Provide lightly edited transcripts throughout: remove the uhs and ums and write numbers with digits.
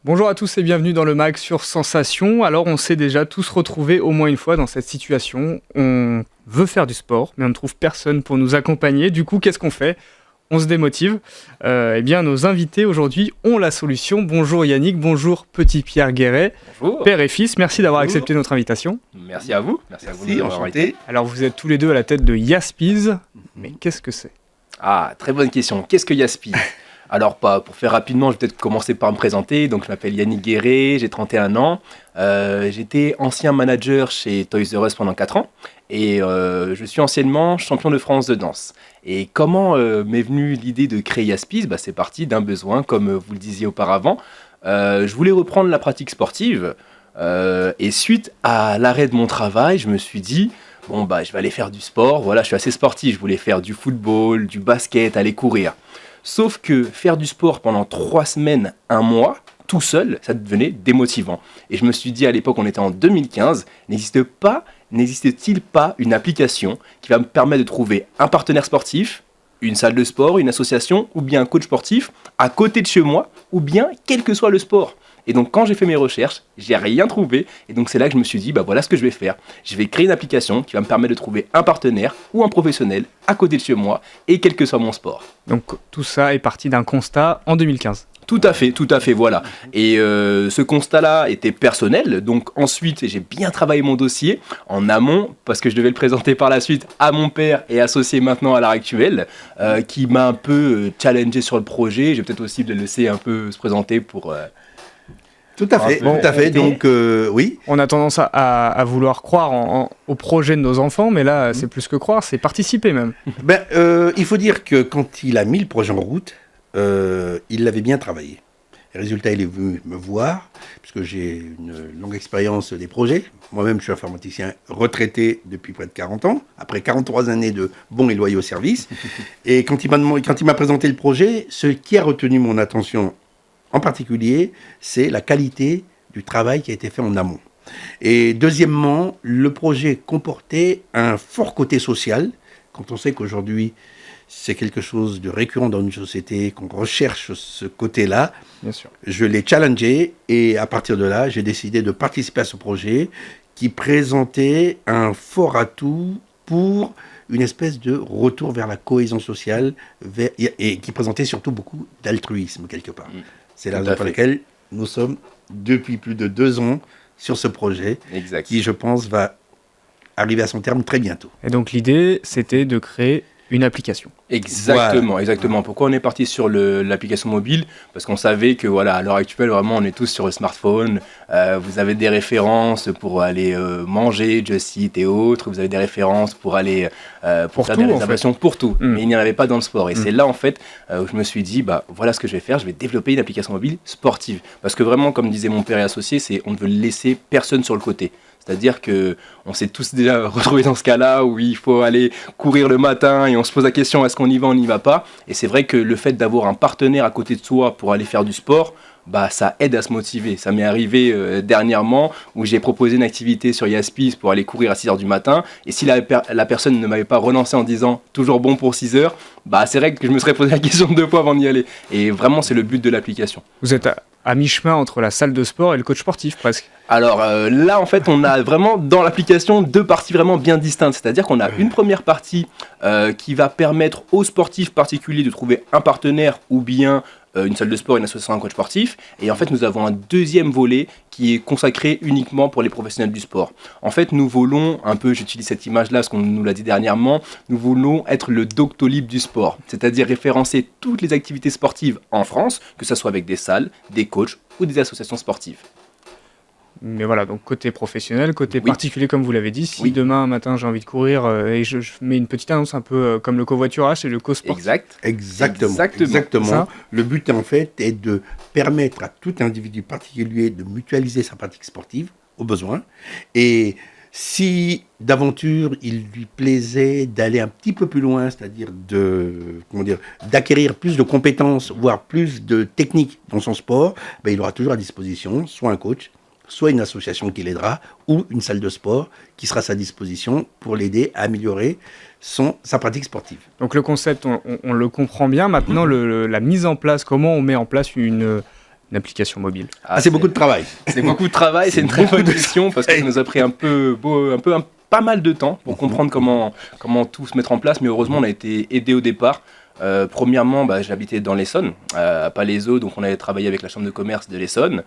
Bonjour à tous et bienvenue dans le MAG sur Sensation. Alors on s'est déjà tous retrouvés au moins une fois dans cette situation. On veut faire du sport, mais on ne trouve personne pour nous accompagner. Du coup, qu'est-ce qu'on fait ? On se démotive. Eh bien, nos invités aujourd'hui ont la solution. Bonjour Yannick, bonjour Petit Pierre Guéret, Bonjour. père et fils. Merci d'avoir accepté notre invitation. Merci à vous. Merci à vous. Merci, enchanté. Alors vous êtes tous les deux à la tête de Yaspiz, mais qu'est-ce que c'est ? Ah, très bonne question. Qu'est-ce que Yaspiz ? Alors, pour faire rapidement, je vais peut-être commencer par me présenter. Donc, je m'appelle Yannick Guéret, j'ai 31 ans. J'étais ancien manager chez Toys R Us pendant 4 ans. Et je suis anciennement champion de France de danse. Et comment m'est venue l'idée de créer Yaspiz ? C'est parti d'un besoin, comme vous le disiez auparavant. Je voulais reprendre la pratique sportive. Et suite à l'arrêt de mon travail, je me suis dit, je vais aller faire du sport. Voilà, je suis assez sportif. Je voulais faire du football, du basket, aller courir. Sauf que faire du sport pendant 3 semaines, 1 mois, tout seul, ça devenait démotivant. Et je me suis dit, à l'époque, on était en 2015, n'existe-t-il pas une application qui va me permettre de trouver un partenaire sportif, une salle de sport, une association, ou bien un coach sportif, à côté de chez moi, ou bien quel que soit le sport. Et donc, quand j'ai fait mes recherches, j'ai rien trouvé. Et donc, c'est là que je me suis dit, voilà ce que je vais faire. Je vais créer une application qui va me permettre de trouver un partenaire ou un professionnel à côté de chez moi et quel que soit mon sport. Donc tout ça est parti d'un constat en 2015. Tout à fait, voilà. Et ce constat-là était personnel. Donc ensuite, j'ai bien travaillé mon dossier en amont, parce que je devais le présenter par la suite à mon père et associé maintenant à l'heure actuelle, qui m'a un peu challengé sur le projet. Je vais peut-être aussi le laisser un peu se présenter pour... Tout à fait. Donc, oui. On a tendance à vouloir croire au projet de nos enfants, mais là, c'est plus que croire, c'est participer même. Il faut dire que quand il a mis le projet en route, il l'avait bien travaillé. Le résultat, il est venu me voir, puisque j'ai une longue expérience des projets. Moi-même, je suis informaticien retraité depuis près de 40 ans, après 43 années de bons et loyaux services. Et quand il m'a présenté le projet, ce qui a retenu mon attention en particulier, c'est la qualité du travail qui a été fait en amont. Et deuxièmement, le projet comportait un fort côté social, quand on sait qu'aujourd'hui, c'est quelque chose de récurrent dans une société, qu'on recherche ce côté-là. Bien sûr. Je l'ai challengé et à partir de là, j'ai décidé de participer à ce projet qui présentait un fort atout pour une espèce de retour vers la cohésion sociale et qui présentait surtout beaucoup d'altruisme quelque part. C'est la raison pour laquelle nous sommes depuis plus de 2 ans sur ce projet qui, je pense, va arriver à son terme très bientôt. Et donc l'idée, c'était de créer une application. Exactement. Pourquoi on est parti sur l'application mobile ? Parce qu'on savait que à l'heure actuelle, vraiment, on est tous sur le smartphone. Vous avez des références pour aller manger, Just Eat et autres. Vous avez des références pour aller pour faire des réservations pour tout. Mais il n'y en avait pas dans le sport. Et c'est là, en fait, où je me suis dit, voilà ce que je vais faire. Je vais développer une application mobile sportive. Parce que vraiment, comme disait mon père et associé, on ne veut laisser personne sur le côté. C'est-à-dire qu'on s'est tous déjà retrouvés dans ce cas-là où il faut aller courir le matin et on se pose la question, est-ce qu'on y va, on n'y va pas ? Et c'est vrai que le fait d'avoir un partenaire à côté de soi pour aller faire du sport, ça aide à se motiver. Ça m'est arrivé dernièrement où j'ai proposé une activité sur Yaspiz pour aller courir à 6h du matin. Et si la personne ne m'avait pas relancé en disant « toujours bon pour 6h », c'est vrai que je me serais posé la question 2 fois avant d'y aller. Et vraiment, c'est le but de l'application. Vous êtes à mi-chemin entre la salle de sport et le coach sportif presque. Alors là, en fait, on a vraiment dans l'application 2 parties vraiment bien distinctes. C'est-à-dire qu'on a une première partie qui va permettre aux sportifs particuliers de trouver un partenaire ou bien une salle de sport, une association, un coach sportif. Et en fait, nous avons un deuxième volet qui est consacré uniquement pour les professionnels du sport. En fait, nous voulons, un peu, j'utilise cette image-là, parce qu'on nous l'a dit dernièrement, nous voulons être le Doctolib du sport. C'est-à-dire référencer toutes les activités sportives en France, que ce soit avec des salles, des coachs ou des associations sportives. Mais voilà, donc côté professionnel, côté particulier comme vous l'avez dit, si demain matin j'ai envie de courir et je mets une petite annonce un peu comme le covoiturage et le co-sport. Exactement. Le but en fait est de permettre à tout individu particulier de mutualiser sa pratique sportive au besoin. Et si d'aventure il lui plaisait d'aller un petit peu plus loin, c'est-à-dire d'acquérir plus de compétences, voire plus de techniques dans son sport, il aura toujours à disposition soit un coach, soit une association qui l'aidera, ou une salle de sport qui sera à sa disposition pour l'aider à améliorer sa pratique sportive. Donc le concept, on le comprend bien. Maintenant, la mise en place, comment on met en place une une application mobile? C'est beaucoup de travail. C'est beaucoup de travail, c'est une très bonne question parce que ça nous a pris pas mal de temps pour comprendre comment tout se mettre en place, mais heureusement on a été aidé au départ. Premièrement, j'habitais dans l'Essonne, à Palaiseau, donc on avait travaillé avec la Chambre de commerce de l'Essonne.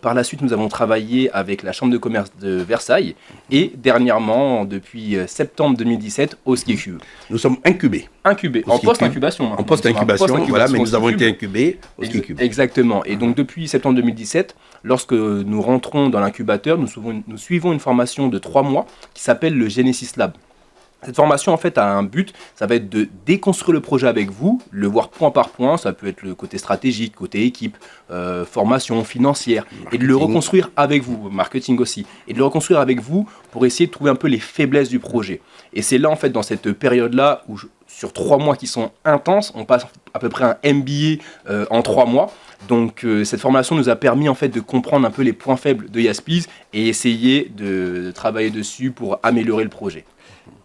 Par la suite, nous avons travaillé avec la Chambre de commerce de Versailles et dernièrement, depuis septembre 2017, au Ski Cube. Nous sommes incubés. En post-incubation. En post-incubation, voilà, mais nous avons été incubés au Ski Cube. Exactement. Et donc depuis septembre 2017, lorsque nous rentrons dans l'incubateur, nous suivons une formation de 3 mois qui s'appelle le Genesis Lab. Cette formation, en fait, a un but, ça va être de déconstruire le projet avec vous, le voir point par point, ça peut être le côté stratégique, côté équipe, formation financière, et de le reconstruire avec vous, marketing aussi, et de le reconstruire avec vous pour essayer de trouver un peu les faiblesses du projet. Et c'est là, en fait, dans cette période-là, où sur 3 mois qui sont intenses, on passe à peu près un MBA en 3 mois. Donc cette formation nous a permis en fait de comprendre un peu les points faibles de Yaspiz et essayer de travailler dessus pour améliorer le projet.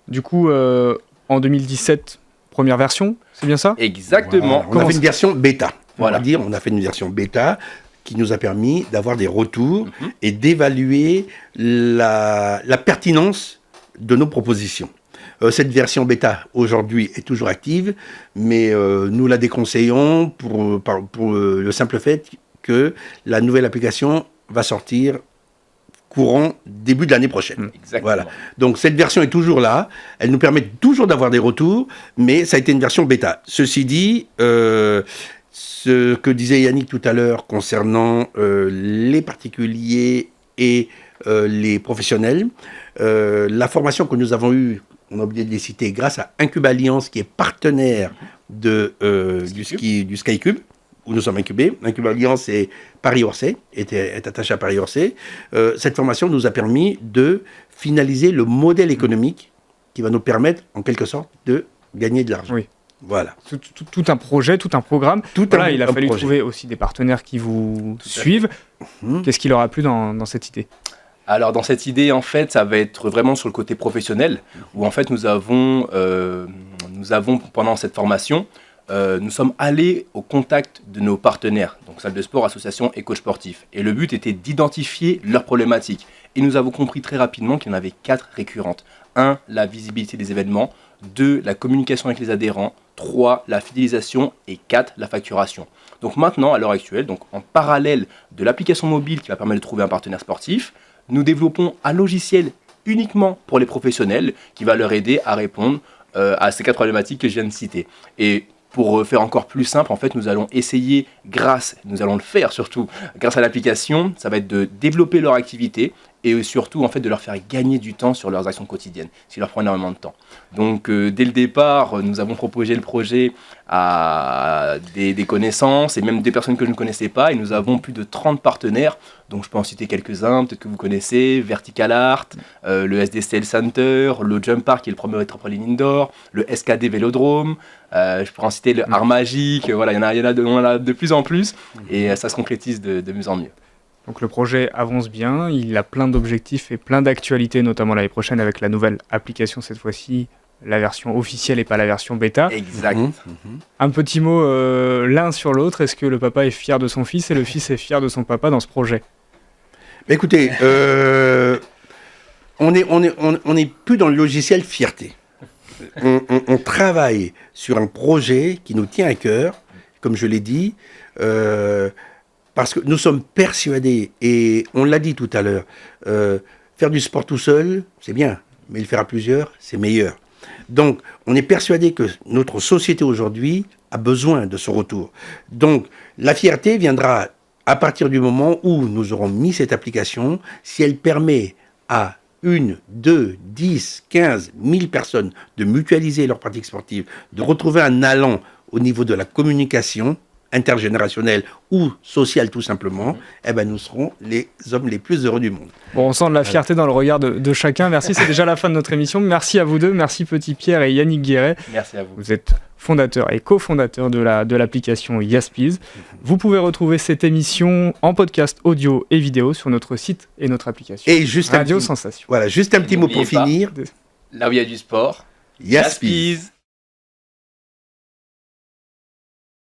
Du coup, en 2017, première version, c'est bien ça? Exactement. Voilà. On a fait une version bêta. Voilà. On a fait une version bêta qui nous a permis d'avoir des retours et d'évaluer la pertinence de nos propositions. Cette version bêta, aujourd'hui, est toujours active, mais nous la déconseillons pour le simple fait que la nouvelle application va sortir courant début de l'année prochaine. Exactement. Voilà. Donc cette version est toujours là, elle nous permet toujours d'avoir des retours, mais ça a été une version bêta. Ceci dit, ce que disait Yannick tout à l'heure concernant les particuliers et les professionnels, la formation que nous avons eue, on a oublié de les citer, grâce à Incube Alliance, qui est partenaire du Sky Cube, où nous sommes incubés. Incube Alliance est Paris-Orsay, est attaché à Paris-Orsay. Cette formation nous a permis de finaliser le modèle économique qui va nous permettre, en quelque sorte, de gagner de l'argent. Oui. Voilà. Tout un projet, tout un programme. Il a fallu trouver aussi des partenaires qui vous suivent. Qu'est-ce qui leur a plu dans cette idée? Alors dans cette idée, en fait, ça va être vraiment sur le côté professionnel, où en fait nous avons pendant cette formation, nous sommes allés au contact de nos partenaires, donc salles de sport, associations et coachs sportifs. Et le but était d'identifier leurs problématiques. Et nous avons compris très rapidement qu'il y en avait 4 récurrentes. 1, la visibilité des événements. 2, la communication avec les adhérents. 3, la fidélisation. Et 4, la facturation. Donc maintenant, à l'heure actuelle, donc en parallèle de l'application mobile qui va permettre de trouver un partenaire sportif, nous développons un logiciel uniquement pour les professionnels qui va leur aider à répondre à ces 4 problématiques que je viens de citer. Et pour faire encore plus simple, en fait, nous allons essayer, nous allons le faire surtout, grâce à l'application, ça va être de développer leur activité et surtout, en fait, de leur faire gagner du temps sur leurs actions quotidiennes, ce qui leur prend énormément de temps. Donc, dès le départ, nous avons proposé le projet à des connaissances et même des personnes que je ne connaissais pas et nous avons plus de 30 partenaires, donc je peux en citer quelques-uns, peut-être que vous connaissez, Vertical Art, le SD Sales Center, le Jump Park qui est le premier trampoline indoor, le SKD Vélodrome, je pourrais en citer le Art Magique, voilà, il y en a de plus en plus et ça se concrétise de mieux en mieux. Donc le projet avance bien, il a plein d'objectifs et plein d'actualités, notamment l'année prochaine avec la nouvelle application cette fois-ci, la version officielle et pas la version bêta. Exact. Un petit mot l'un sur l'autre, est-ce que le papa est fier de son fils et le fils est fier de son papa dans ce projet? Écoutez, on n'est plus dans le logiciel fierté. On travaille sur un projet qui nous tient à cœur, comme je l'ai dit, parce que nous sommes persuadés, et on l'a dit tout à l'heure, faire du sport tout seul, c'est bien, mais le faire à plusieurs, c'est meilleur. Donc, on est persuadé que notre société aujourd'hui a besoin de ce retour. Donc, la fierté viendra à partir du moment où nous aurons mis cette application, si elle permet à 1, 2, 10, 15, 1000 personnes de mutualiser leurs pratiques sportives, de retrouver un allant au niveau de la communication intergénérationnelle ou sociale tout simplement, eh ben nous serons les hommes les plus heureux du monde. Bon, on sent de la fierté dans le regard de chacun. Merci, c'est déjà la fin de notre émission. Merci à vous deux, merci Petit Pierre et Yannick Guéret. Merci à vous. Vous êtes fondateur et cofondateur de l'application Yaspiz. Vous pouvez retrouver cette émission en podcast audio et vidéo sur notre site et notre application. Et juste Radio Sensation. Voilà, juste un petit mot pour finir. Là où il y a du sport, Yaspiz.